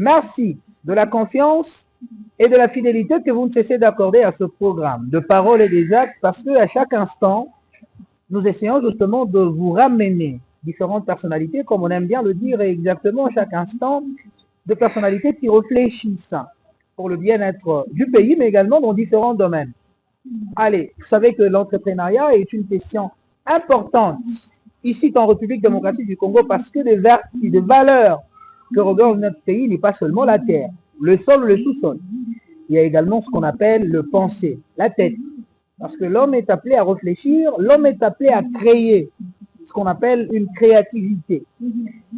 Merci de la confiance et de la fidélité que vous ne cessez d'accorder à ce programme de paroles et des actes, parce qu'à chaque instant, nous essayons justement de vous ramener différentes personnalités, comme on aime bien le dire, et exactement à chaque instant, de personnalités qui réfléchissent pour le bien-être du pays, mais également dans différents domaines. Allez, vous savez que l'entrepreneuriat est une question importante ici en République démocratique du Congo, parce que des vertus, des valeurs que regorge notre pays n'est pas seulement la terre, le sol ou le sous-sol. Il y a également ce qu'on appelle le penser, la tête. Parce que l'homme est appelé à réfléchir, l'homme est appelé à créer ce qu'on appelle une créativité.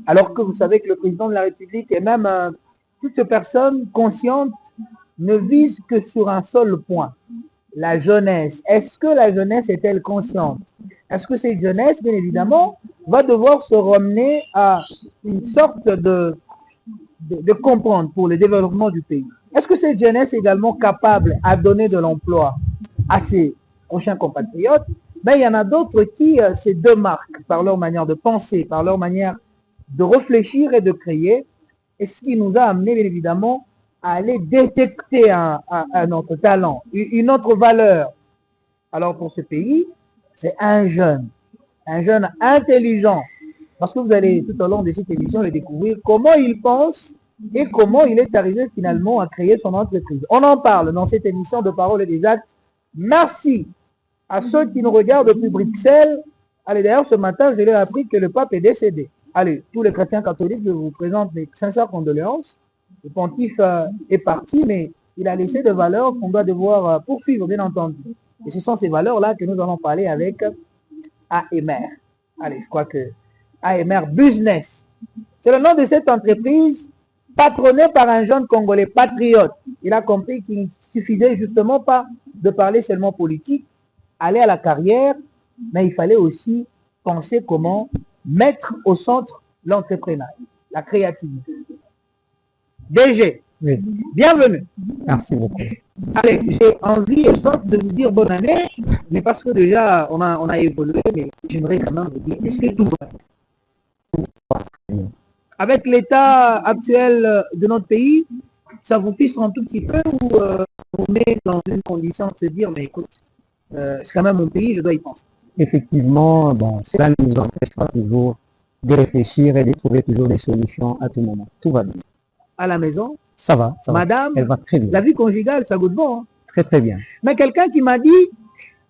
Alors que vous savez que le président de la République et même toute personne consciente ne vise que sur un seul point, la jeunesse. Est-ce que la jeunesse est-elle consciente? Est-ce que cette jeunesse, bien évidemment, va devoir se ramener à une sorte de comprendre pour le développement du pays? Est-ce que cette jeunesse est également capable à donner de l'emploi à ses prochains compatriotes? Ben, il y en a d'autres qui se démarquent par leur manière de penser, par leur manière de réfléchir et de créer, et ce qui nous a amené, bien évidemment, à aller détecter un autre talent, une autre valeur. Alors pour ce pays, c'est un jeune intelligent, parce que vous allez tout au long de cette émission le découvrir comment il pense et comment il est arrivé finalement à créer son entreprise. On en parle dans cette émission de Paroles et des Actes. Merci à ceux qui nous regardent depuis Bruxelles. Allez, d'ailleurs, ce matin, je leur ai appris que le pape est décédé. Allez, tous les chrétiens catholiques, je vous présente mes sincères condoléances. Le pontife est parti, mais il a laissé des valeurs qu'on doit devoir poursuivre, bien entendu. Et ce sont ces valeurs-là que nous allons parler avec AMR. Allez, je crois que AMR Business. C'est le nom de cette entreprise patronnée par un jeune Congolais patriote. Il a compris qu'il ne suffisait justement pas de parler seulement politique, aller à la carrière, mais il fallait aussi penser comment mettre au centre l'entrepreneuriat, la créativité. DG, oui. Bienvenue. Merci beaucoup. Allez, j'ai envie et soif de vous dire bonne année, mais parce que déjà on a évolué, mais j'aimerais quand même vous dire, est-ce que tout va? Avec l'état actuel de notre pays, ça vous pisse un tout petit peu ou on met dans une condition de se dire, mais écoute, c'est quand même mon pays, je dois y penser. Effectivement, bon, cela ne nous empêche pas toujours de réfléchir et de trouver toujours des solutions à tout moment. Tout va bien. À la maison, ça va. Madame, elle va très bien. La vie conjugale, ça goûte bon. Hein? Très très bien. Mais quelqu'un qui m'a dit,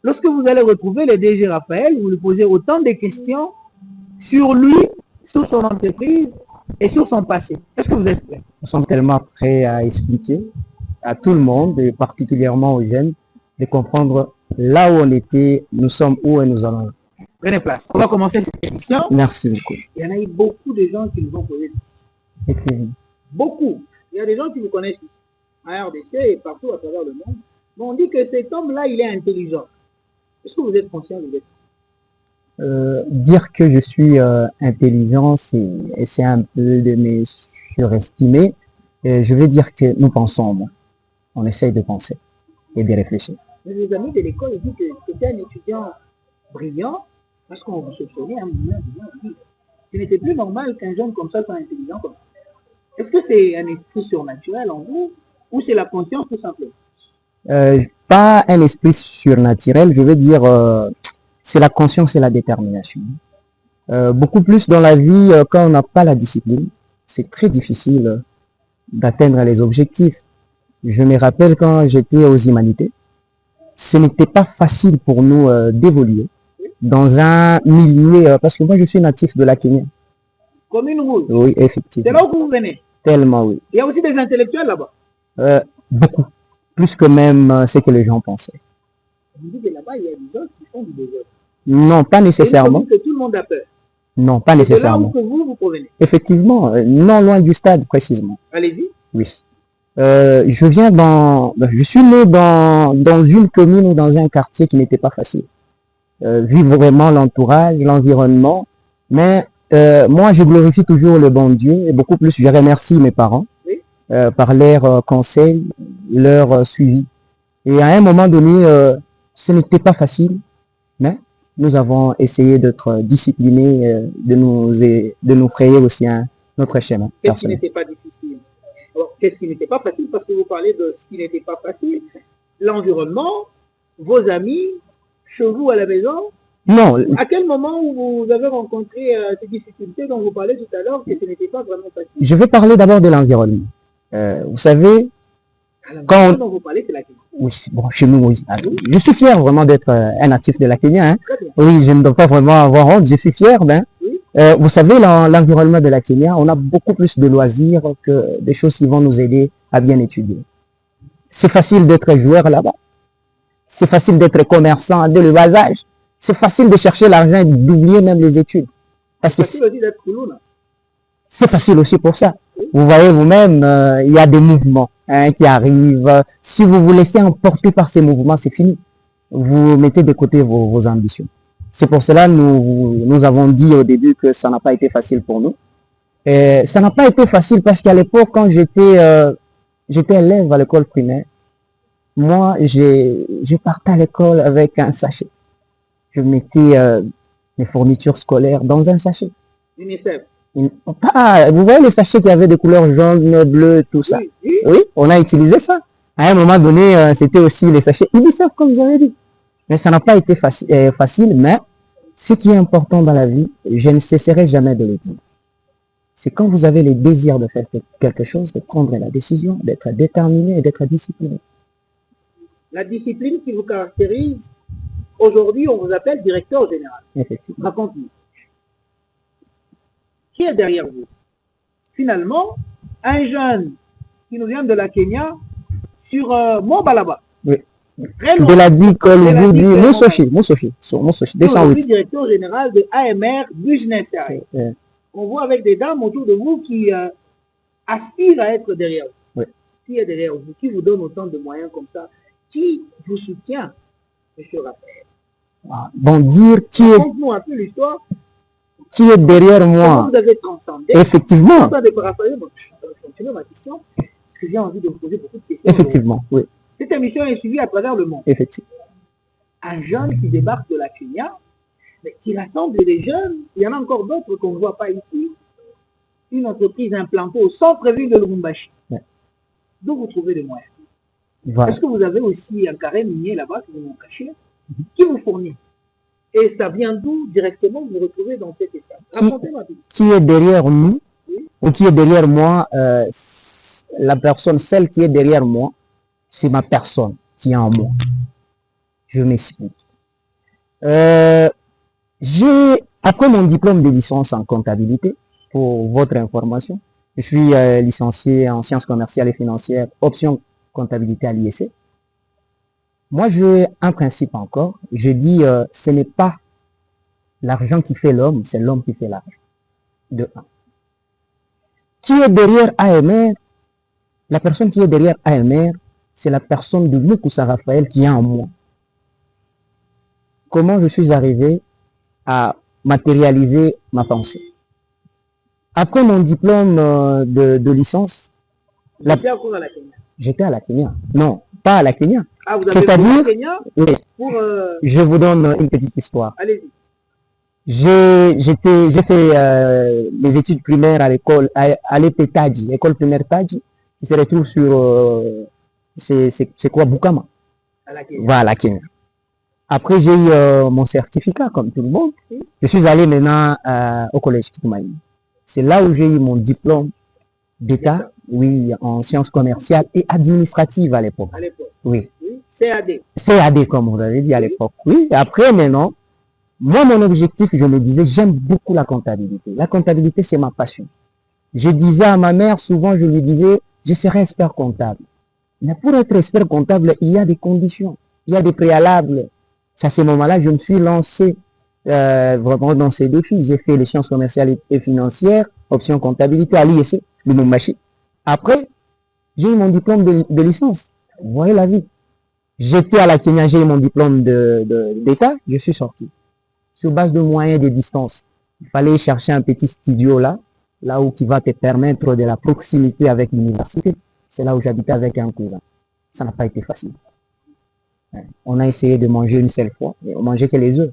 lorsque vous allez retrouver le DG Raphaël, vous lui posez autant de questions sur lui, sur son entreprise et sur son passé. Est-ce que vous êtes prêts? Nous sommes tellement prêts à expliquer à tout le monde, et particulièrement aux jeunes, de comprendre là où on était, nous sommes où et nous allons. Prenez place. On va commencer cette émission. Merci beaucoup. Il y en a eu beaucoup de gens qui nous ont posé des questions. Beaucoup. Il y a des gens qui vous connaissent à RDC et partout à travers le monde. Mais on dit que cet homme-là, il est intelligent. Est-ce que vous êtes conscient de ça? Dire que je suis intelligent, c'est un peu de me surestimer. Je veux dire que nous pensons, on essaye de penser et de réfléchir. Les amis de l'école disent que c'était un étudiant brillant, parce qu'on vous soupçonnait un moment donné. Ce n'était plus normal qu'un jeune comme ça soit intelligent comme ça. Est-ce que c'est un esprit surnaturel en vous, ou c'est la conscience tout simplement? Pas un esprit surnaturel, je veux dire, c'est la conscience et la détermination. Beaucoup plus dans la vie, quand on n'a pas la discipline, c'est très difficile d'atteindre les objectifs. Je me rappelle quand j'étais aux humanités, ce n'était pas facile pour nous d'évoluer dans un milieu, parce que moi je suis natif de la Kenya. Commune rouge? Oui, effectivement. C'est là où vous venez? Tellement, oui. Il y a aussi des intellectuels là-bas? Beaucoup. Plus que même ce que les gens pensaient. Vous dites que là-bas, il y a des gens qui font du développement? Non, pas nécessairement. Que tout le monde a peur? Non, pas nécessairement. C'est là où vous provenez? Effectivement, non loin du stade précisément. Allez-y. Oui. Je suis né dans une commune ou dans un quartier qui n'était pas facile. Vivre vraiment l'entourage, l'environnement, mais moi je glorifie toujours le bon Dieu et beaucoup plus je remercie mes parents oui. Par leur conseil, leur suivi. Et à un moment donné, ce n'était pas facile, mais nous avons essayé d'être disciplinés, de nous frayer aussi notre chemin. Qu'est-ce qui n'était pas difficile? qu'est-ce qui n'était pas facile, parce que vous parlez de ce qui n'était pas facile, l'environnement, vos amis, chez vous à la maison. Non, À quel moment où vous avez rencontré ces difficultés dont vous parlez tout à l'heure, que ce n'était pas vraiment facile? je vais parler d'abord de l'environnement. Vous savez, Quand dont vous parlez, c'est la Kenya. oui, bon, chez nous, oui. Alors, je suis fier vraiment d'être un natif de la Kenya. Hein. Très bien. Oui, je ne dois pas vraiment avoir honte, je suis fier. Ben. Oui. Vous savez, l'environnement de la Kenya, on a beaucoup plus de loisirs que des choses qui vont nous aider à bien étudier. C'est facile d'être joueur là-bas. C'est facile d'être commerçant dès le bas âge. C'est facile de chercher l'argent et d'oublier même les études. Parce que C'est facile aussi d'être coulou, là. c'est facile aussi pour ça. Vous voyez vous-même, il y a des mouvements qui arrivent. Si vous vous laissez emporter par ces mouvements, c'est fini. Vous mettez de côté vos ambitions. C'est pour cela que nous avons dit au début que ça n'a pas été facile pour nous. Et ça n'a pas été facile parce qu'à l'époque, quand j'étais élève à l'école primaire, moi, je partais à l'école avec un sachet. Je mettais mes fournitures scolaires dans un sachet. UNICEF. Vous voyez les sachets qui avaient des couleurs jaune, bleu, tout ça. Oui, oui. Oui, on a utilisé ça. À un moment donné, c'était aussi les sachets UNICEF, comme vous avez dit. Mais ça n'a pas été facile, mais ce qui est important dans la vie, je ne cesserai jamais de le dire. C'est quand vous avez le désir de faire quelque chose, de prendre la décision, d'être déterminé et d'être discipliné. La discipline qui vous caractérise, aujourd'hui, on vous appelle directeur général. Effectivement. Raconte-nous. Qui est derrière vous? Finalement, un jeune qui nous vient de la Kenya sur Mobalaba. Oui. Très loin. De la dit que De la vous dit dit que- Moussochi, Aujourd'hui 208. directeur général de AMR Business Area. On voit avec des dames autour de vous qui aspirent à être derrière vous. Oui. Qui est derrière vous? Qui vous donne autant de moyens comme ça? Qui vous soutient, M. Raphaël? Bon, dire Raconte-nous un peu l'histoire. qui est derrière Comment moi. vous avez transcendé? Effectivement, Sans décoration, bon, je vais continuer ma question, parce que j'ai envie de vous poser beaucoup de questions. effectivement, oui, Cette émission est suivie à travers le monde. effectivement. Un jeune qui débarque de la Kenya, mais qui rassemble des jeunes, il y en a encore d'autres qu'on ne voit pas ici. Une entreprise implantée au centre-ville de Lubumbashi. Ouais. D'où vous trouvez les moyens? Voilà. Est-ce que vous avez aussi un carré minier là-bas que vous nous cachez? Qui vous fournit? Et ça vient d'où directement vous vous retrouvez dans cet état? Racontez-moi tout. Qui est derrière nous, Oui. ou qui est derrière moi, la personne, celle qui est derrière moi, c'est ma personne qui est en moi. Je m'explique. Après mon diplôme de licence en comptabilité, pour votre information, je suis licencié en sciences commerciales et financières, option comptabilité à l'IEC. Moi, j'ai un principe encore. Je dis, ce n'est pas l'argent qui fait l'homme, c'est l'homme qui fait l'argent. De un. Qui est derrière AMR? La personne qui est derrière AMR, c'est la personne de Mukoussa Raphaël qui est en moi. Comment je suis arrivé à matérialiser ma pensée? Après mon diplôme de licence, Vous étiez encore à la Kenya. j'étais à la Kenya. Non, pas à la Kenya. Ah, vous avez C'est-à-dire- fait la Kenya Oui, pour... je vous donne une petite histoire. allez-y. J'ai fait mes études primaires à l'école, à l'EP Tadji, école primaire Tadji, qui se retrouve sur, c'est quoi, Bukama? À la Kenya. Voilà, Kenya. Après, j'ai eu mon certificat, comme tout le monde. Je suis allé maintenant au collège Kikumaï. C'est là où j'ai eu mon diplôme d'État, oui, en sciences commerciales et administratives à l'époque. À l'époque. Oui. Oui. CAD. CAD, comme vous l'avez dit à l'époque. Oui, et après, maintenant, moi, mon objectif, je me disais, j'aime beaucoup la comptabilité. La comptabilité, c'est ma passion. Je disais à ma mère, souvent, je lui disais, je serai expert comptable. Mais pour être expert comptable, il y a des conditions, il y a des préalables. C'est à ce moment-là, je me suis lancé vraiment dans ces défis. J'ai fait les sciences commerciales et financières, option comptabilité à l'IEC, Lubumbashi. Après, j'ai eu mon diplôme de licence. Vous voyez la vie. J'étais à la Kenya, j'ai eu mon diplôme d'État, je suis sorti. Sur base de moyens de distance. Il fallait chercher un petit studio là où qui va te permettre de la proximité avec l'université. C'est là où j'habitais avec un cousin. Ça n'a pas été facile. On a essayé de manger une seule fois, mais on mangeait que les œufs.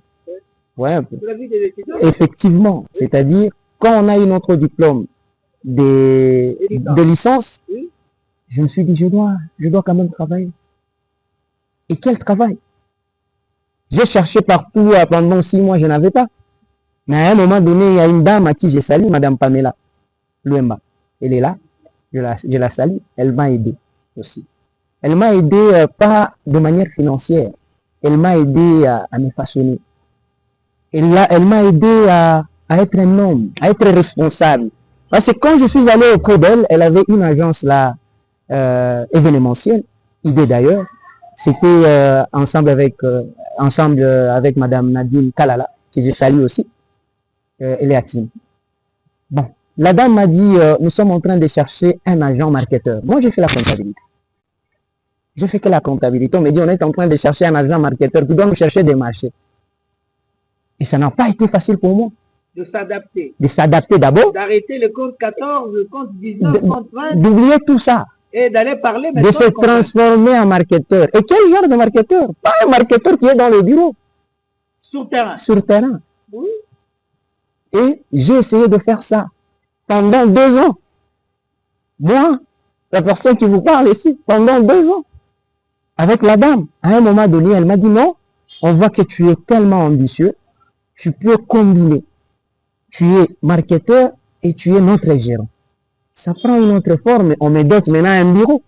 Ouais, un peu. C'est la vie des étudiants. Effectivement, c'est-à-dire quand on a eu notre diplôme de licence, Oui. je me suis dit, je dois quand même travailler. Et quel travail? J'ai cherché partout pendant 6 mois, je n'avais pas. Mais à un moment donné, il y a une dame à qui j'ai salué, Madame Pamela Luemba. Elle est là, je la salue. Elle m'a aidé aussi. Elle m'a aidé pas de manière financière. Elle m'a aidé à me façonner. Elle m'a aidé à être un homme, à être responsable. Parce que quand je suis allé auprès d'elle, elle avait une agence là, événementielle, idée d'ailleurs. C'était ensemble avec Madame Nadine Kalala, que je salue aussi. Elle est à Kim. Bon, la dame m'a dit, nous sommes en train de chercher un agent marketeur. Moi, j'ai fait la comptabilité. J'ai fait que la comptabilité. On me dit, on est en train de chercher un agent marketeur qui doit nous chercher des marchés. Et ça n'a pas été facile pour moi. De s'adapter. De s'adapter d'abord. D'arrêter le compte 14, le compte 19, le compte 20. D'oublier tout ça. Et d'aller parler maintenant. De se transformer en marketeur. Et quel genre de marketeur? Pas un marketeur qui est dans le bureau. Sur terrain. Sur terrain. Oui. Et j'ai essayé de faire ça pendant 2 ans. Moi, la personne qui vous parle ici, pendant 2 ans. Avec la dame. À un moment donné, elle m'a dit non, on voit que tu es tellement ambitieux, tu peux combiner. Tu es marketeur et tu es notre gérant. Ça prend une autre forme. On me dote maintenant un bureau.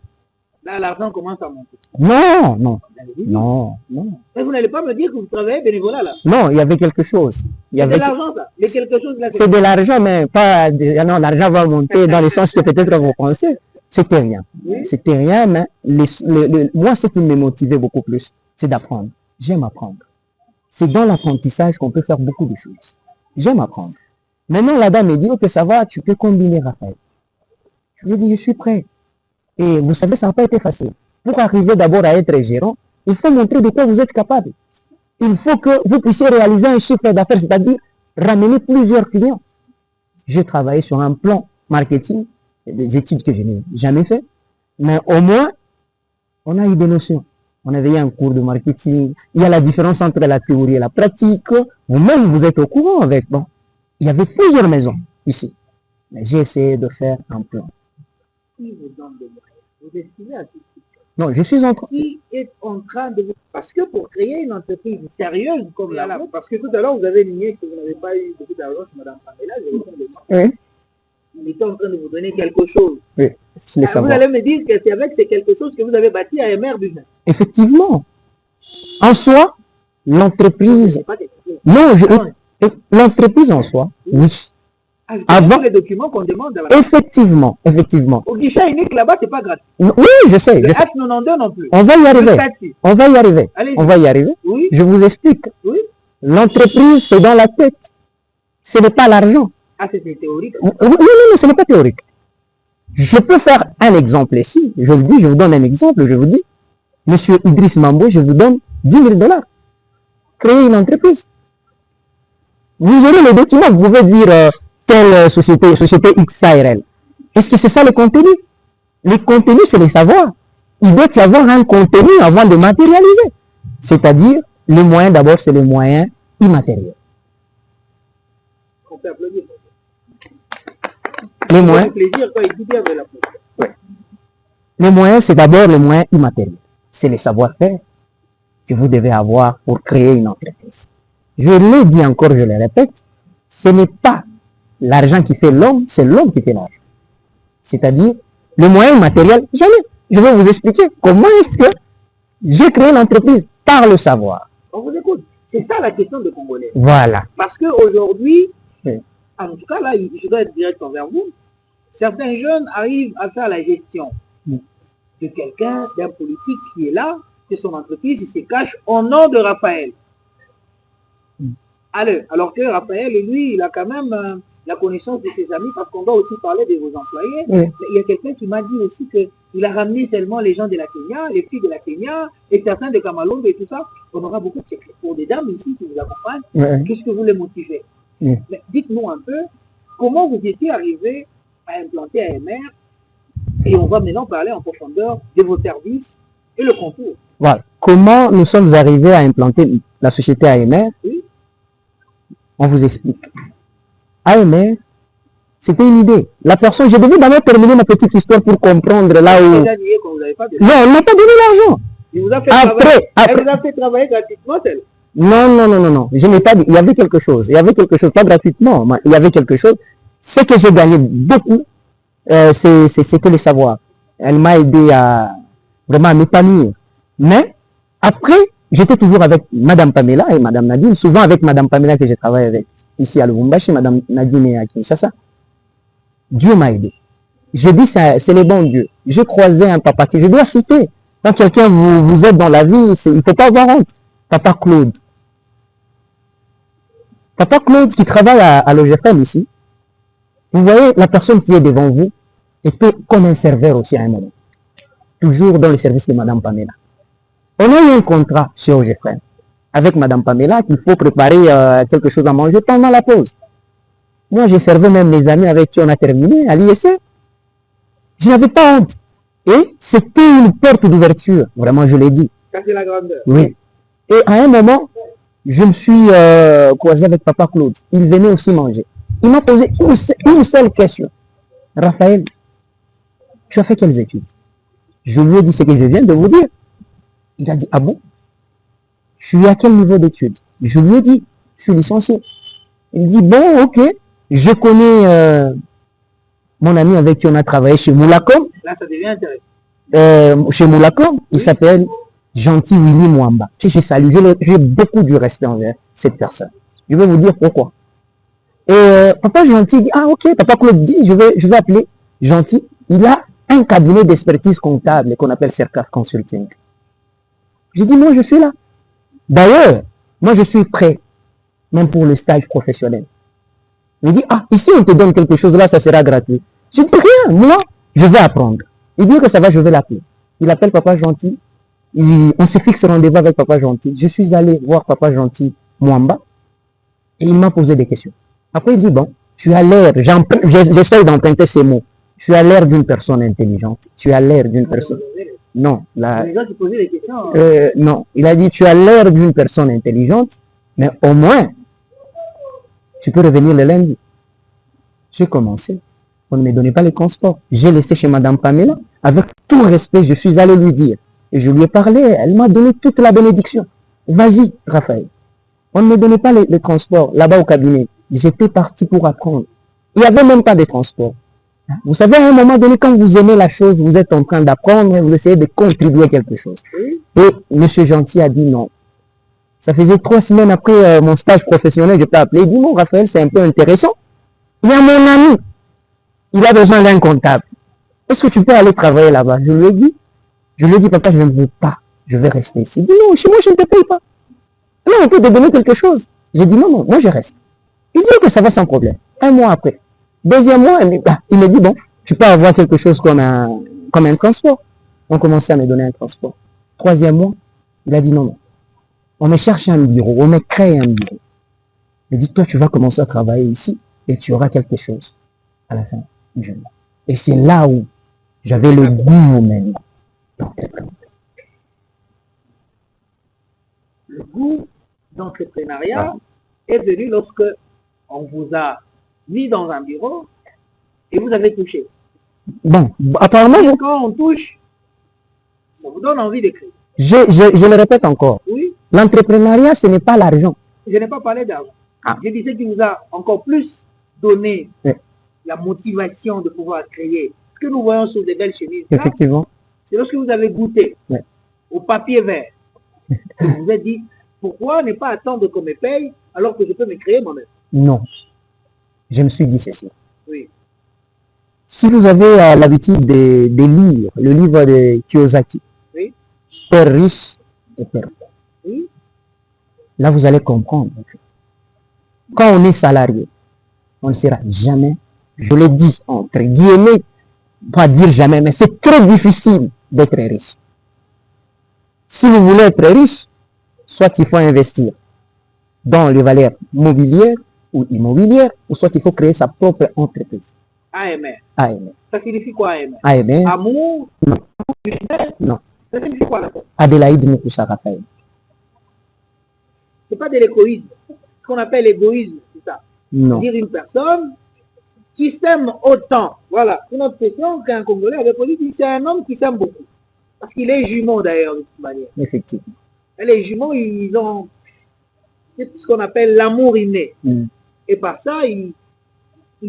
Là, l'argent commence à monter. Non, non, non, non. Mais vous n'allez pas me dire que vous travaillez bénévolat là. Non, il y avait quelque chose. C'est de l'argent ça. Mais quelque chose là. C'est de l'argent, mais pas. Non, l'argent va monter dans le sens que peut-être vous pensez. C'était rien. Oui. C'était rien, mais moi, ce qui me motivait beaucoup plus, c'est d'apprendre. J'aime apprendre. C'est dans l'apprentissage qu'on peut faire beaucoup de choses. J'aime apprendre. Maintenant, la dame me dit, ok, ça va, tu peux combiner, Raphaël. Je lui ai dit, je suis prêt. Et vous savez, ça n'a pas été facile. Pour arriver d'abord à être gérant, il faut montrer de quoi vous êtes capable. Il faut que vous puissiez réaliser un chiffre d'affaires, c'est-à-dire ramener plusieurs clients. J'ai travaillé sur un plan marketing, des études que je n'ai jamais fait, mais au moins, on a eu des notions. On avait eu un cours de marketing. Il y a la différence entre la théorie et la pratique. Vous-même, vous êtes au courant avec. Bon, il y avait plusieurs maisons ici. Mais j'ai essayé de faire un plan. Qui vous donne des moyens? Vous estimez à cette question? Non, je suis en train. Qui est en train de vous... Parce que pour créer une entreprise sérieuse comme la vôtre, parce que tout à l'heure, vous avez nié que vous n'avez pas eu beaucoup d'argent chez Mme Pamela, oui. Il était en train de vous donner quelque chose. Oui, vous allez me dire que c'est avec ces quelque chose que vous avez bâti AMR Business. Effectivement. En soi, l'entreprise... Non, l'entreprise en soi, oui. Avant les documents qu'on demande. Effectivement, effectivement. Au guichet unique là-bas, c'est pas gratuit. Oui, je sais. Le F92 non plus. On va y arriver. On va y arriver. On va y arriver. Oui. Je vous explique. Oui. L'entreprise, c'est dans la tête. Ce n'est pas l'argent. Ah, c'est théorique. Non, ce n'est pas théorique. Je peux faire un exemple ici. Je vous dis, je vous donne un exemple. Je vous dis, Monsieur Idriss Mambo, je vous donne 10 000 $. Créer une entreprise. Vous aurez le document. Vous pouvez dire quelle société XARL. Est-ce que c'est ça le contenu? Le contenu, c'est le savoir. Il doit y avoir un contenu avant de matérialiser. C'est-à-dire, le moyen d'abord, c'est le moyen immatériel. On peut applaudir. Les moyens, les moyens, c'est d'abord le moyen immatériel. C'est le savoir-faire que vous devez avoir pour créer une entreprise. Je l'ai dit encore, je le répète, ce n'est pas l'argent qui fait l'homme, c'est l'homme qui fait l'argent. C'est-à-dire, le moyen immatériel, jamais. Je vais vous expliquer comment est-ce que j'ai créé l'entreprise par le savoir. On vous écoute. C'est ça la question de Congolais. Voilà. Parce qu'aujourd'hui, oui. En tout cas, là, je dois être direct envers vous. Certains jeunes arrivent à faire la gestion de quelqu'un, d'un politique qui est là, c'est son entreprise, il se cache au nom de Raphaël. Alors que Raphaël, lui, il a quand même la connaissance de ses amis, parce qu'on doit aussi parler de vos employés. Mais il y a quelqu'un qui m'a dit aussi qu'il a ramené seulement les gens de la Kenya, les filles de la Kenya, et certains de Cameroun et tout ça. On aura beaucoup de secrets. Pour des dames ici qui vous accompagnent, qu'est-ce que vous les motivez? Mais dites-nous un peu, comment vous étiez arrivé à implanter AMR, et on va maintenant parler en profondeur de vos services et le contour. Voilà. Comment nous sommes arrivés à implanter la société AMR? Oui. On vous explique. AMR, C'était une idée. La personne, je devais d'abord terminer ma petite histoire pour comprendre là où... Déjà nié qu'on vous avait pas donné. Non, elle m'a pas donné l'argent. Il vous a fait Après, travailler. après. Elle vous a fait travailler gratuitement, elle. Non. Je n'ai pas dit. Il y avait quelque chose. Il y avait quelque chose, pas gratuitement, mais il y avait quelque chose. Ce que j'ai gagné beaucoup, c'était le savoir. Elle m'a aidé à vraiment à m'épanouir. Mais après, j'étais toujours avec Madame Pamela et Madame Nadine. Souvent avec Madame Pamela que je travaille avec ici à Lubumbashi, Madame Nadine et à Kinshasa. Dieu m'a aidé. Je dis, c'est le bon Dieu. J'ai croisé un papa que je dois citer. Quand quelqu'un vous aide dans la vie, il ne faut pas avoir honte. Papa Claude. Papa Claude qui travaille à l'OGFM ici. Vous voyez, la personne qui est devant vous était comme un serveur aussi à un moment. Toujours dans le service de Madame Pamela. On a eu un contrat chez OGFM avec Madame Pamela qu'il faut préparer quelque chose à manger pendant la pause. Moi, j'ai servi même les amis avec qui on a terminé à l'ISC. Je n'avais pas honte. Et c'était une porte d'ouverture, vraiment, je l'ai dit. Ça, c'est la grandeur. Oui. Et à un moment, je me suis croisé avec Papa Claude. Il venait aussi manger. Il m'a posé une seule question. Raphaël, tu as fait quelles études? Je lui ai dit ce que je viens de vous dire. Il a dit, ah bon? Je suis à quel niveau d'études? Je lui ai dit, je suis licencié. Il dit, bon, ok, je connais mon ami avec qui on a travaillé chez Moulacom. Là, ça devient intéressant. Chez Moulacom, il s'appelle Gentil Willy Mwamba. Je salue, j'ai beaucoup de respect envers cette personne. Je vais vous dire pourquoi. Et Papa Gentil dit, ah ok, Papa Claude dit, je vais appeler Gentil. Il a un cabinet d'expertise comptable qu'on appelle Cercaf Consulting. J'ai dit, moi je suis là. D'ailleurs, moi je suis prêt, même pour le stage professionnel. Il dit, ah, ici on te donne quelque chose, là ça sera gratuit. Je dis rien, moi je vais apprendre. Il dit que ça va, je vais l'appeler. Il appelle Papa Gentil. On se fixe rendez-vous avec Papa Gentil. Je suis allé voir Papa Gentil Mwamba et il m'a posé des questions. Après il dit, bon, tu as l'air, j'essaie d'emprunter ces mots. Tu as l'air d'une personne intelligente. Tu as l'air d'une personne... Non, Les gens qui posaient des questions. non, il a dit, tu as l'air d'une personne intelligente, mais au moins, tu peux revenir le lundi. J'ai commencé. On ne me donnait pas les transports. J'ai laissé chez Madame Pamela. Avec tout respect, je suis allé lui dire. Et je lui ai parlé. Elle m'a donné toute la bénédiction. Vas-y, Raphaël. On ne me donnait pas les transports là-bas au cabinet. J'étais parti pour apprendre. Il n'y avait même pas de transport. Vous savez, à un moment donné, quand vous aimez la chose, vous êtes en train d'apprendre, vous essayez de contribuer à quelque chose. Et M. Gentil a dit non. Ça faisait 3 semaines après mon stage professionnel, je peux appeler. Il dit, bon, Raphaël, c'est un peu intéressant. Il y a mon ami. Il a besoin d'un comptable. Est-ce que tu peux aller travailler là-bas? Je lui ai dit, papa, je ne veux pas. Je vais rester ici. Il dit, non, chez moi, je ne te paye pas. Non, on peut te donner quelque chose. J'ai dit, non, moi, je reste. Il dit, ok, ça va sans problème. 1 mois après. 2e mois, il me dit, bon, tu peux avoir quelque chose comme un transport. On commençait à me donner un transport. 3e mois, il a dit, non. On me cherche un bureau, on me crée un bureau. Il dit, toi, tu vas commencer à travailler ici et tu auras quelque chose à la fin du mois. Et c'est là où j'avais le goût même d'entreprendre. Le goût d'entrepreneuriat est venu lorsque on vous a mis dans un bureau et vous avez touché. Bon, apparemment, quand on touche, ça vous donne envie d'écrire. Je le répète encore. Oui. L'entrepreneuriat, ce n'est pas l'argent. Je n'ai pas parlé d'argent. Je disais qu'il vous a encore plus donné la motivation de pouvoir créer. Ce que nous voyons sur des belles chemises, effectivement, c'est lorsque vous avez goûté au papier vert. Vous vous êtes dit, pourquoi ne pas attendre qu'on me paye alors que je peux me créer moi-même? Non. Je me suis dit ceci. Oui. Si vous avez l'habitude de lire le livre de Kiyosaki, oui. Père riche et Père pauvre, oui. Là vous allez comprendre que quand on est salarié, on ne sera jamais, je le dis entre guillemets, pas dire jamais, mais c'est très difficile d'être riche. Si vous voulez être riche, soit il faut investir dans les valeurs mobilières ou immobilières, ou soit il faut créer sa propre entreprise. AMR. AMR. Ça signifie quoi AMR? AMR. Amour? Non. Business? Non. Ça signifie quoi là? Adélaïde Moukoussa Raphaël. C'est pas de l'égoïsme. Ce qu'on appelle l'égoïsme, c'est ça. Non. Dire une personne qui s'aime autant? Voilà, une autre question qu'un Congolais avait posée, c'est un homme qui s'aime beaucoup. Parce qu'il est jumeau d'ailleurs, de toute manière. Effectivement. Et les jumeaux, ils ont, c'est ce qu'on appelle l'amour inné. Et par ça, ils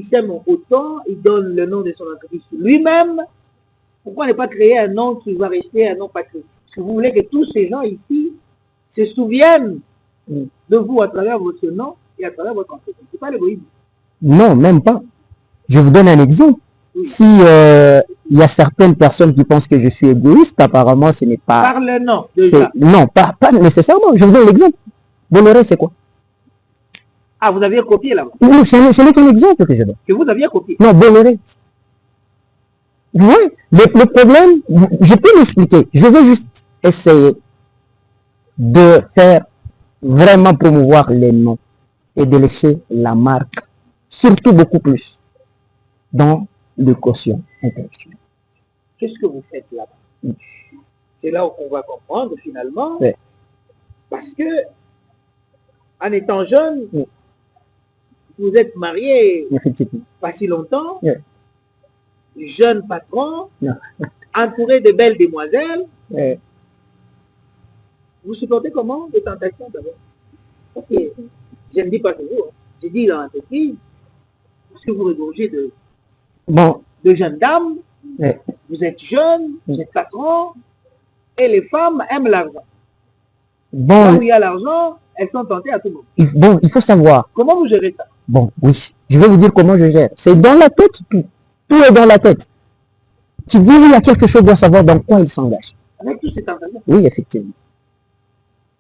s'aiment autant, ils donnent le nom de son entreprise lui-même. Pourquoi ne pas créer un nom qui va rester un nom patriotique? Parce que vous voulez que tous ces gens ici se souviennent de vous à travers votre nom et à travers votre entreprise. C'est pas l'égoïsme. Non, même pas. Je vous donne un exemple. Oui. Si il y a certaines personnes qui pensent que je suis égoïste, apparemment ce n'est pas... Par le nom, déjà. Non, pas nécessairement. Je vous donne l'exemple. Bolloré, c'est quoi? Ah, vous aviez copié là-bas. Non, ce n'est qu'un exemple que je donne. Que vous aviez copié. Non, Bolloré. Vous voyez, le problème, je peux l'expliquer. Je veux juste essayer de faire vraiment promouvoir les noms et de laisser la marque, surtout beaucoup plus, dans le quotient intellectuel. Qu'est-ce que vous faites là-bas? C'est là où on va comprendre finalement. Ouais. Parce que, en étant jeune, vous êtes marié Effectivement. pas si longtemps, Ouais. jeune patron, Non. entouré de belles demoiselles. Ouais. Vous supportez comment les tentations d'abord? Parce que je ne dis pas que vous, hein. Je dis dans l'entreprise, parce que vous regorgez Bon, de jeunes dames, ouais. vous êtes jeune, vous êtes patron, et les femmes aiment l'argent. Là Bon, où il y a l'argent, elles sont tentées à tout moment. bon, il faut savoir. Comment vous gérez ça? Bon, oui, je vais vous dire comment je gère. C'est dans la tête, tout. Tout est dans la tête. Tu dis, oui, il y a quelque chose, doit savoir dans quoi il s'engage. Avec tout cet argent. Oui, effectivement.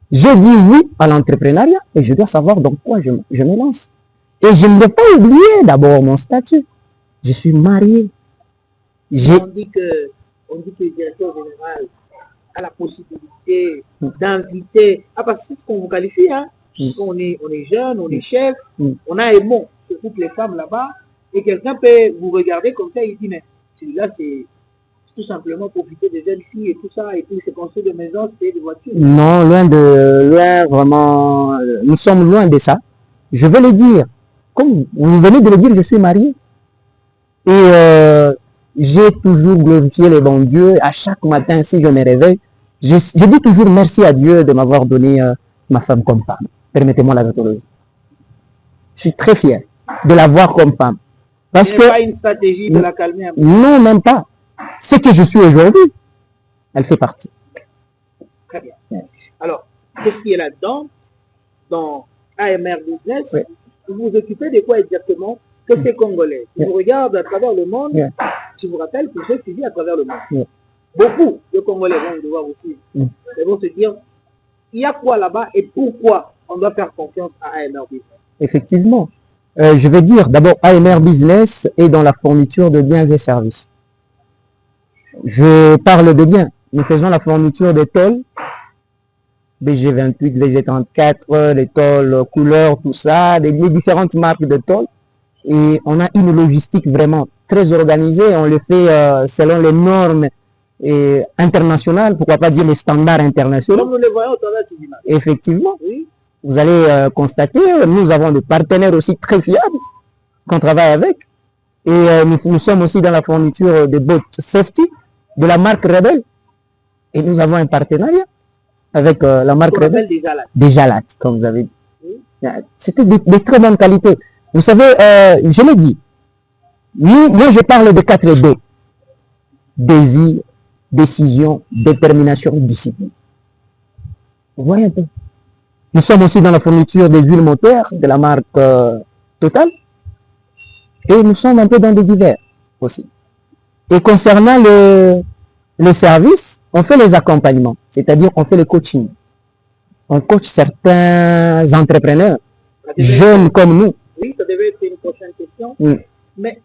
Je dis oui à l'entrepreneuriat et je dois savoir dans quoi je me lance. Et je ne dois pas oublier d'abord mon statut. Je suis marié. On dit que le directeur général a la possibilité d'inviter. Ah, parce que c'est ce qu'on vous qualifie, hein. On est jeune, on est chef, on a aimant sur toutes les femmes là-bas, et quelqu'un peut vous regarder comme ça et il dit, mais celui-là, c'est tout simplement profiter des jeunes filles et tout ça, et puis se construire des maisons, se payer des voitures. Non, loin vraiment, nous sommes loin de ça. Je veux le dire, comme vous venez de le dire, je suis marié. Et j'ai toujours glorifié le bon Dieu. À chaque matin, si je me réveille, je dis toujours merci à Dieu de m'avoir donné ma femme comme femme. Permettez-moi la tautologie. Je suis très fier de l'avoir comme femme. Parce que pas une stratégie de la calmer un peu. Non, même pas. Ce que je suis aujourd'hui, elle fait partie. Très bien. Alors, qu'est-ce qui est là-dedans? Dans AMR Business, Oui. vous vous occupez de quoi exactement? Que ces Congolais qui vous regardent à travers le monde, je vous rappelle que j'ai suivi à travers le monde. Beaucoup de Congolais vont devoir vous suivre. Ils vont se dire, il y a quoi là-bas et pourquoi on doit faire confiance à AMR Business? Effectivement. Je vais dire, d'abord, AMR Business est dans la fourniture de biens et services. Je parle de biens. Nous faisons la fourniture de tôles, BG28, BG34, les tôles couleurs, tout ça, les différentes marques de tôles. Et on a une logistique vraiment très organisée. On le fait selon les normes internationales, pourquoi pas dire les standards internationaux. Comme nous le voyons au travers de ces images. Effectivement. Oui. Vous allez constater, nous avons des partenaires aussi très fiables qu'on travaille avec. Et nous sommes aussi dans la fourniture de bottes safety de la marque Rebel. Et nous avons un partenariat avec la marque Rebel. Des Jalates, comme vous avez dit. Oui. C'était de très bonne qualité. Vous savez, je l'ai dit, moi je parle de 4D. Désir, décision, détermination, discipline. Vous voyez un peu. Nous sommes aussi dans la fourniture des huiles moteur de la marque Total. Et nous sommes un peu dans des divers aussi. Et concernant le service, on fait les accompagnements, c'est-à-dire on fait le coaching. On coach certains entrepreneurs, jeunes comme nous. Oui, ça devait être une prochaine question. Mais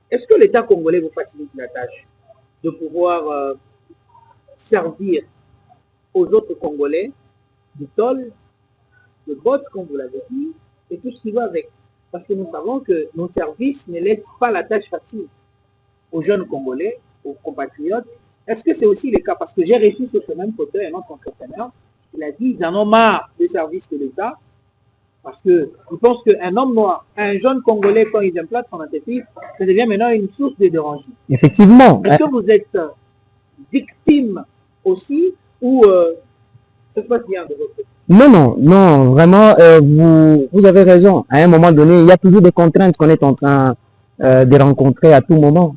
est-ce que l'État congolais vous facilite la tâche de pouvoir servir aux autres Congolais du tôle, de bottes, comme vous l'avez dit, et tout ce qui va avec? Parce que nous savons que nos services ne laissent pas la tâche facile aux jeunes Congolais, aux compatriotes. Est-ce que c'est aussi le cas? Parce que j'ai reçu sur ce même fauteuil un autre entrepreneur, il a dit ils en ont marre des services de l'État, Parce que je pense qu'un homme noir, un jeune Congolais, quand il implante son entreprise, ça devient maintenant une source de dérangement. Effectivement. Est-ce que vous êtes victime aussi ou ça se passe bien de votre côté? Non, vraiment, vous avez raison. À un moment donné, il y a toujours des contraintes qu'on est en train de rencontrer à tout moment.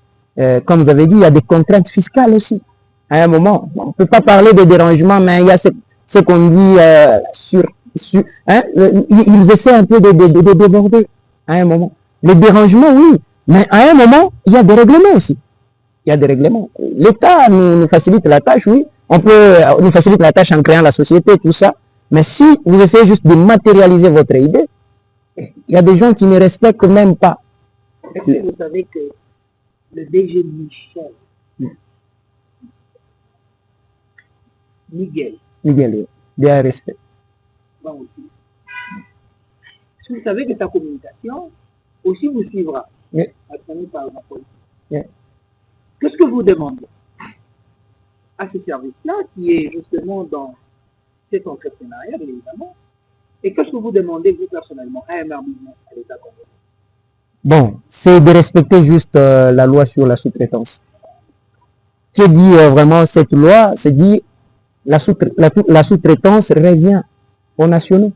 Comme vous avez dit, il y a des contraintes fiscales aussi. À un moment, on ne peut pas parler de dérangement, mais il y a ce qu'on dit ils essaient un peu de déborder à un moment. Les dérangements, oui, mais à un moment, il y a des règlements aussi. Il y a des règlements. L'État nous facilite la tâche, oui. On peut nous faciliter la tâche en créant la société, tout ça. Mais si vous essayez juste de matérialiser votre idée, il y a des gens qui ne respectent même pas. Est-ce que vous savez que le DG Michel, Miguel, des respect. Bon aussi. Est-ce que vous savez que sa communication aussi vous suivra Oui. à travers par la politique. Oui. Qu'est-ce que vous demandez à ce service-là qui est justement dans cet entrepreneuriat, bien évidemment, et qu'est-ce que vous demandez vous personnellement à AMR Business, à l'État congolais? Bon, c'est de respecter juste la loi sur la sous-traitance. Qui dit vraiment cette loi, c'est dit la sous-traitance revient aux nationaux.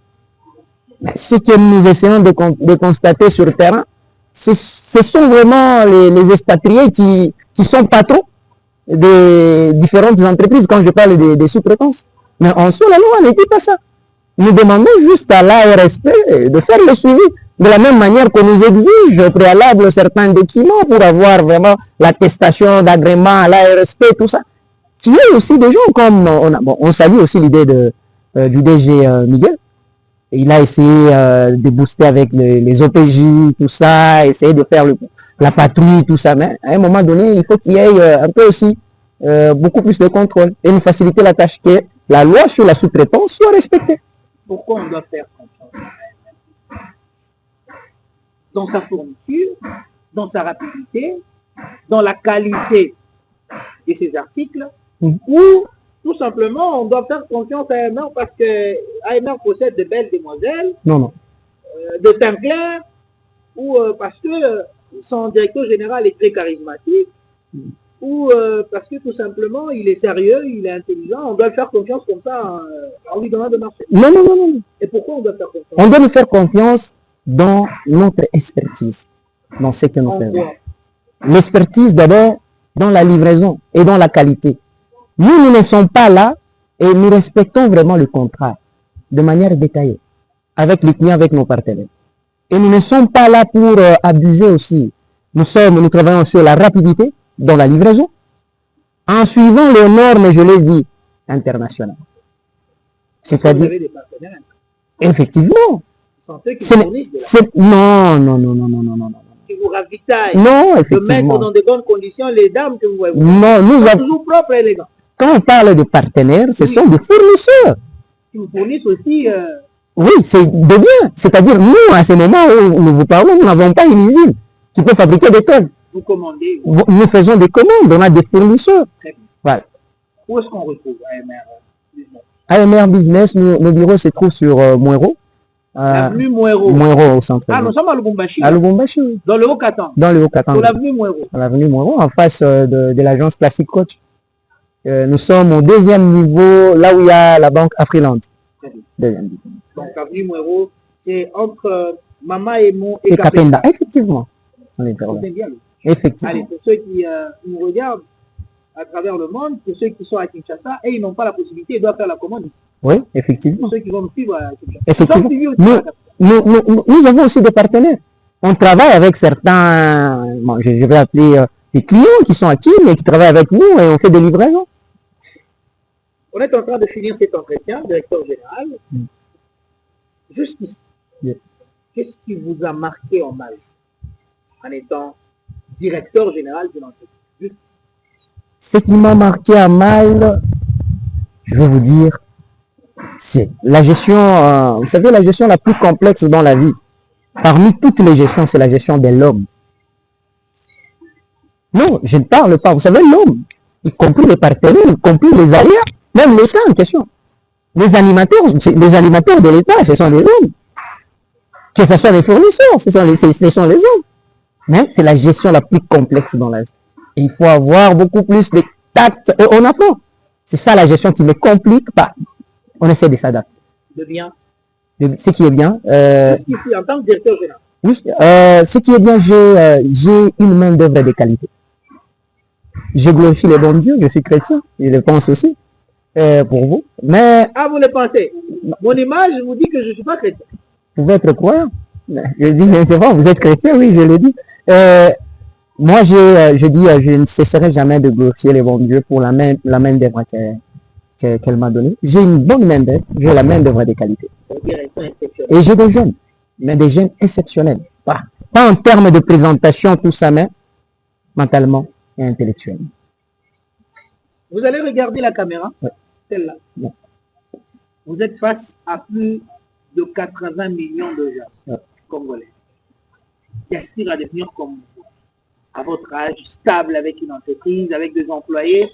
Ce que nous essayons de constater sur le terrain, ce sont vraiment les expatriés qui sont patrons des différentes entreprises quand je parle des sous-traitances. Mais en soi, la loi n'était pas ça. Nous demandons juste à l'ARSP de faire le suivi de la même manière qu'on nous exige au préalable certains documents pour avoir vraiment l'attestation d'agrément à l'ARSP, tout ça. Qui est aussi des gens comme, on salue aussi l'idée du DG Miguel. Il a essayé de booster avec les OPJ, tout ça, essayer de faire la patrouille, tout ça. Mais à un moment donné, il faut qu'il y ait un peu aussi beaucoup plus de contrôle et nous faciliter la tâche que la loi sur la sous-traitance soit respectée. Pourquoi on doit faire confiance dans sa fourniture, dans sa rapidité, dans la qualité de ses articles, ou tout simplement on doit faire confiance à AMR parce que AMR possède de belles demoiselles, de teint clair, ou parce que son directeur général est très charismatique, ou parce que tout simplement il est sérieux, il est intelligent, on doit faire confiance comme ça en lui donnant de marché. Non. Et pourquoi on doit faire confiance? On doit nous faire confiance dans notre expertise, dans ce que nous faisons. L'expertise d'abord dans la livraison et dans la qualité. Nous ne sommes pas là et nous respectons vraiment le contrat de manière détaillée avec les clients, avec nos partenaires. Et nous ne sommes pas là pour abuser aussi. Nous travaillons sur la rapidité dans la livraison en suivant les normes, je l'ai dit, internationales. C'est-à-dire, vous avez des partenaires, effectivement, non. Qui vous ravitaillent, non, de mettre dans de bonnes conditions les dames que vous voyez. Non, nous avons toujours propres et élégants. Quand on parle de partenaires, ce sont des fournisseurs. Qui vous fournissent aussi. Oui, c'est de bien. C'est-à-dire, nous, à ce moment où nous vous parlons, nous n'avons pas une usine qui peut fabriquer des tonnes. Vous commandez. Nous faisons des commandes, on a des fournisseurs. Voilà. Où est-ce qu'on retrouve AMR Business? AMR Business, nos bureaux se trouvent sur Mouero. L'avenue Mouero. Mouero au centre. Ah, nous sommes à Lubumbashi. À Lubumbashi, oui. Dans le Haut-Katanga. Dans le Haut-Katanga. Sur l'avenue Mouero. Sur l'avenue Mouero, en face de l'agence Classic Coach. Nous sommes au deuxième niveau, là où il y a la banque Afriland. Deuxième niveau. Donc, avenue Mouero, c'est entre Mama et Mon et Kapenda. Effectivement. On est bien. Effectivement. Allez, pour ceux qui nous regardent à travers le monde, pour ceux qui sont à Kinshasa et ils n'ont pas la possibilité, ils doivent faire la commande ici. Oui, effectivement. Pour ceux qui vont nous suivre à Kinshasa. Effectivement. Nous avons aussi des partenaires. On travaille avec certains, je vais appeler des clients qui sont acquis, mais qui travaillent avec nous et on fait des livraisons. On est en train de finir cet entretien, directeur général. Jusqu'ici, qu'est-ce qui vous a marqué en mal en étant directeur général de l'entreprise? Ce qui m'a marqué en mal, je vais vous dire, c'est la gestion, vous savez, la gestion la plus complexe dans la vie. Parmi toutes les gestions, c'est la gestion de l'homme. Non, je ne parle pas, vous savez, l'homme, y compris les partenaires, y compris les alliés, même l'État en question. Les animateurs de l'État, ce sont des hommes. Que ce soit les fournisseurs, ce sont les autres. Mais c'est la gestion la plus complexe dans la vie. Et il faut avoir beaucoup plus de tact et on apprend. C'est ça la gestion qui me complique. Bah, on essaie de s'adapter. De bien. Ce qui est bien. Ici, en tant que directeur général. Oui, ce qui est bien, j'ai une main d'œuvre de qualité. Je glorifie les bons dieux, je suis chrétien, je le pense aussi, pour vous. Mais Ah, vous le pensez. Mon image vous dit que je ne suis pas chrétien. vous pouvez être croyant. Je dis, c'est vrai, vous êtes chrétien, oui, je l'ai dit. Moi, je dis, je ne cesserai jamais de glorifier les bons dieux pour la main d'œuvre qu'elle m'a donnée. J'ai une bonne main d'œuvre, j'ai la main d'œuvre de qualité. Et j'ai des jeunes, mais des jeunes exceptionnels. Pas en termes de présentation, tout ça, mais mentalement et intellectuellement. Vous allez regarder la caméra, Ouais. celle-là. Ouais. Vous êtes face à plus de 80 millions de gens congolais qui aspirent à devenir comme vous, à votre âge, stable avec une entreprise, avec des employés,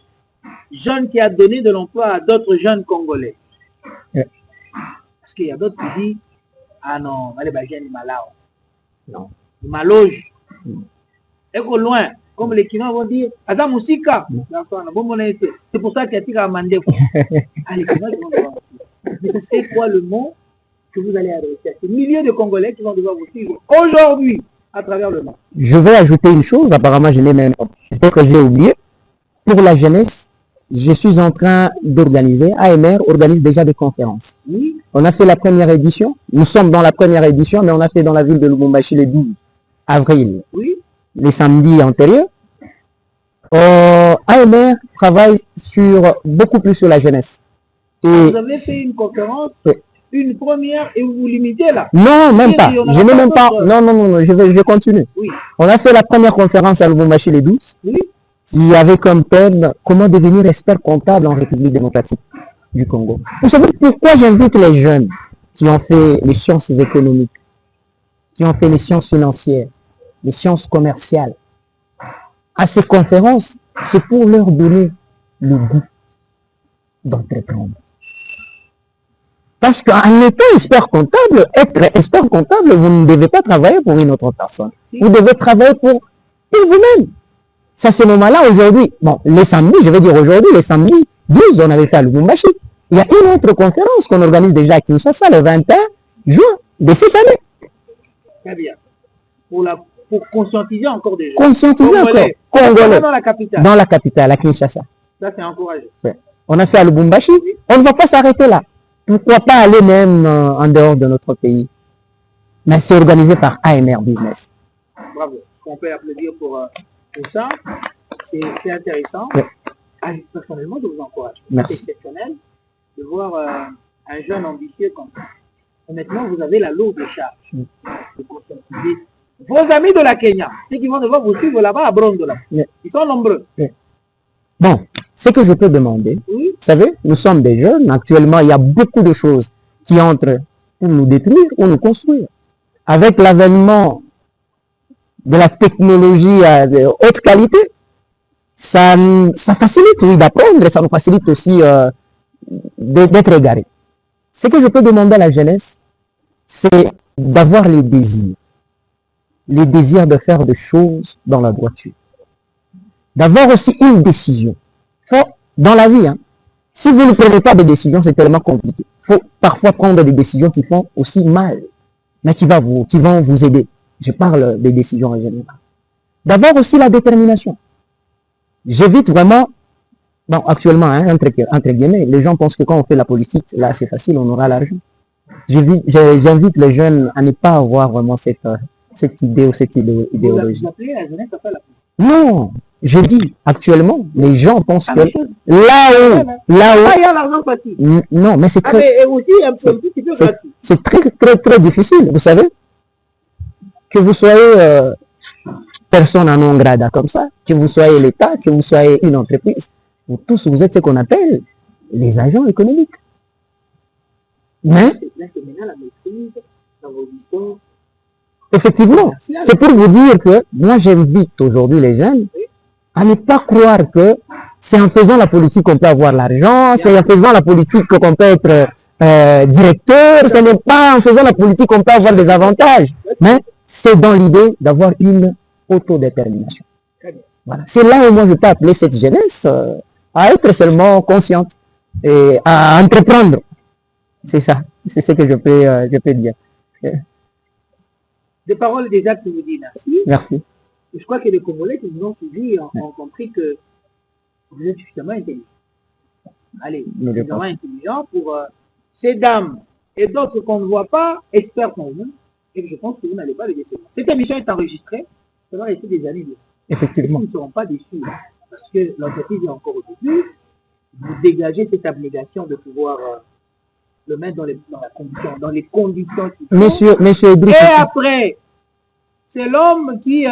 jeunes qui a donné de l'emploi à d'autres jeunes congolais. Ouais. Parce qu'il y a d'autres qui disent, ah non, allez, bah, j'ai malao. Non. Il maloge. Et qu'au loin, comme les Kinois vont dire, Adam Moussika. C'est pour ça qu'il y a un mandé. Ah, les Kinois vont dire, mais ça c'est quoi le mot que vous allez adresser? Ces milliers de Congolais qui vont devoir vous suivre aujourd'hui à travers le monde. Je vais ajouter une chose, apparemment je l'ai même, peut-être que j'ai oublié. Pour la jeunesse, je suis en train d'organiser, AMR organise déjà des conférences. Oui. On a fait la première édition, nous sommes dans la première édition, mais on a fait dans la ville de Lubumbashi le 12 avril, Oui. les samedis antérieurs. AMR travaille beaucoup plus sur la jeunesse. Et Vous avez fait une conférence, une première, et vous vous limitez là. non, même pas. Je n'ai même pas. Non, je continue. Oui. On a fait la première conférence à Lubumbashi le 12, Oui. qui avait comme thème comment devenir expert comptable en République démocratique du Congo. Vous savez pourquoi j'invite les jeunes qui ont fait les sciences économiques, qui ont fait les sciences financières, les sciences commerciales à ces conférences? C'est pour leur donner le goût d'entreprendre. Parce qu'en étant être expert comptable, vous ne devez pas travailler pour une autre personne. Vous devez travailler pour vous-même. C'est à ce moment-là, aujourd'hui, bon, les samedis, je vais dire aujourd'hui, les samedis 12, on avait fait à Lubumbashi. Il y a une autre conférence qu'on organise déjà à Kinshasa le 21 juin de cette année. Très bien. Pour conscientiser encore des gens. Conscientiser encore. Congolais. Dans la capitale. Dans la capitale, à Kinshasa. Ça, c'est encourageant. Ouais. On a fait à Lubumbashi. On ne va pas s'arrêter là. Pourquoi pas aller même en dehors de notre pays? Mais c'est organisé par AMR Business. Bravo. On peut applaudir pour ça. C'est intéressant. Ouais. Personnellement, je vous encourage. Merci. C'est exceptionnel de voir un jeune ambitieux comme ça. Et maintenant, vous avez la lourde charge de conscientiser vos amis de la Kenya, ceux qui vont devoir vous suivre là-bas à Brondola. Ouais. Ils sont nombreux. Ouais. Bon, ce que je peux demander, Oui. vous savez, nous sommes des jeunes. Actuellement, il y a beaucoup de choses qui entrent pour nous détruire ou nous construire. Avec l'avènement de la technologie de haute qualité, ça facilite, oui, d'apprendre, ça nous facilite aussi d'être égarés. Ce que je peux demander à la jeunesse, c'est d'avoir les désirs de faire des choses dans la droiture. D'avoir aussi une décision. Dans la vie, si vous ne prenez pas de décision, c'est tellement compliqué. Il faut parfois prendre des décisions qui font aussi mal, mais qui vont vous aider. Je parle des décisions en général. D'avoir aussi la détermination. J'évite vraiment, bon, actuellement, entre guillemets, les gens pensent que quand on fait la politique, là c'est facile, on aura l'argent. J'invite les jeunes à ne pas avoir vraiment cette idée ou cette idéologie. Vous appelez la jeunesse à faire la politique. Non, je dis, actuellement, les gens pensent que Il y a l'argent facile. non, mais c'est très, mais aussi un petit peu gratuit. c'est très difficile, vous savez, que vous soyez personne en non grata comme ça, que vous soyez l'État, que vous soyez une entreprise, vous tous, vous êtes ce qu'on appelle les agents économiques. Mais, Là, c'est maintenant la maîtrise dans vos histoires. effectivement, c'est pour vous dire que moi j'invite aujourd'hui les jeunes à ne pas croire que c'est en faisant la politique qu'on peut avoir l'argent, c'est en faisant la politique qu'on peut être directeur, ce n'est pas en faisant la politique qu'on peut avoir des avantages, mais c'est dans l'idée d'avoir une autodétermination. Voilà. C'est là où moi je peux appeler cette jeunesse à être seulement consciente et à entreprendre. C'est ça, c'est ce que je peux dire. Des paroles et des actes vous disent merci. Merci. Je crois que les Congolais qui nous ont suivis ont compris que vous êtes suffisamment intelligents. Allez, suffisamment intelligents pour ces dames et d'autres qu'on ne voit pas, experts en vous, et je pense que vous n'allez pas les décevoir. Cette émission est enregistrée, ça va rester des années. Effectivement. Ils ne seront pas déçus, parce que l'entreprise est encore au début. Vous dégagez cette abnégation de pouvoir le mettre dans les conditions qui sont. Monsieur Idriss. Et après, c'est l'homme qui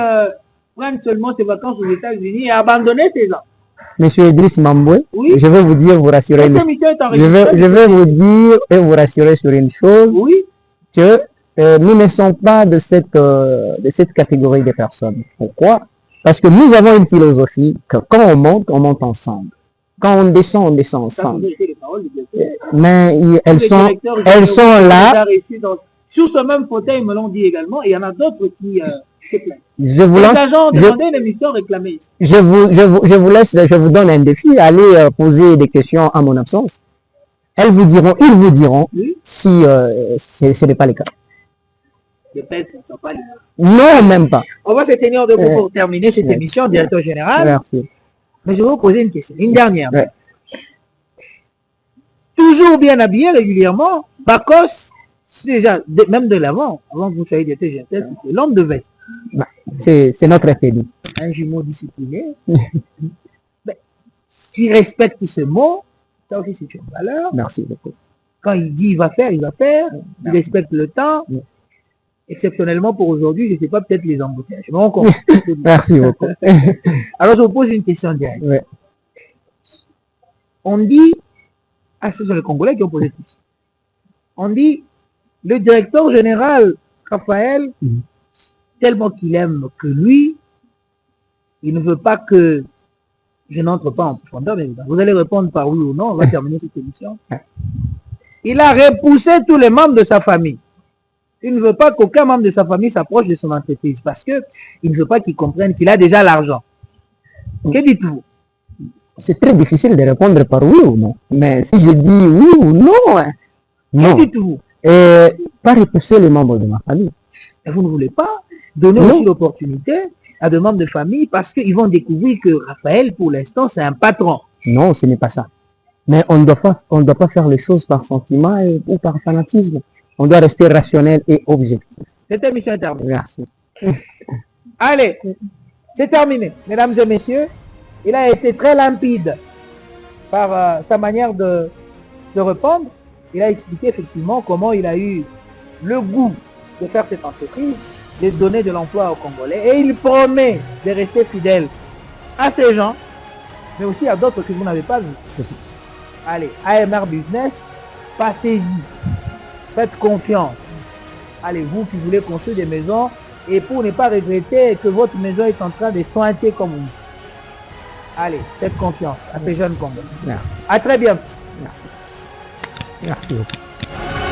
prend seulement ses vacances aux États-Unis et abandonne ses enfants. Monsieur Idriss Mamboué, oui? Je vais vous dire, vous rassurer. Je vais vous dire et vous rassurer sur une chose, oui? Que nous ne sommes pas de cette catégorie de personnes. Pourquoi? Parce que nous avons une philosophie que quand on monte ensemble. Quand on descend ensemble. Mais elles sont là. Sur ce même fauteuil, ils me l'ont dit également, et il y en a d'autres qui se plaignent. Je vous laisse, je vous donne un défi, allez poser des questions à mon absence. Ils vous diront oui? Si ce n'est pas le cas. Non, même pas. On va se tenir debout pour terminer cette émission, directeur général. Merci. Mais je vais vous poser une question, une dernière. Ouais. Toujours bien habillé régulièrement, Bacos, déjà, même de l'avant, avant que vous soyez directeur général, c'est l'homme de veste. Bah, c'est notre FPD. Un jumeau discipliné, qui respecte ce mot, ça aussi c'est une valeur. Merci beaucoup. Quand il dit il va faire, il Merci. respecte le temps. Oui. Exceptionnellement pour aujourd'hui, je ne sais pas, peut-être les embouteillages. Merci beaucoup. Alors je vous pose une question directe. Ouais. On dit, ce sont les Congolais qui ont posé tout ça. On dit, le directeur général, Raphaël, tellement qu'il aime que lui, il ne veut pas que je n'entre pas en profondeur, mais vous allez répondre par oui ou non, on va terminer cette émission. Il a repoussé tous les membres de sa famille. Il ne veut pas qu'aucun membre de sa famille s'approche de son entreprise parce qu'il ne veut pas qu'ils comprennent qu'il a déjà l'argent. Que dites-vous? C'est très difficile de répondre par oui ou non. Mais si je dis oui ou non, non. Que dites-vous? Pas repousser les membres de ma famille. Et vous ne voulez pas donner aussi l'opportunité à des membres de famille parce qu'ils vont découvrir que Raphaël, pour l'instant, c'est un patron. Non, ce n'est pas ça. Mais on ne doit pas faire les choses par sentiment ou par fanatisme. On doit rester rationnel et objectif. Cette émission est terminée. Merci. Allez, c'est terminé. Mesdames et messieurs, il a été très limpide par sa manière de répondre. Il a expliqué effectivement comment il a eu le goût de faire cette entreprise, de donner de l'emploi aux Congolais. Et il promet de rester fidèle à ces gens, mais aussi à d'autres que vous n'avez pas vus. Allez, AMR Business, passez-y. Faites confiance. Allez, vous qui voulez construire des maisons, et pour ne pas regretter que votre maison est en train de sointer comme vous. Allez, faites confiance à ces jeunes Congolais. Merci. À très bientôt. Merci. Merci beaucoup.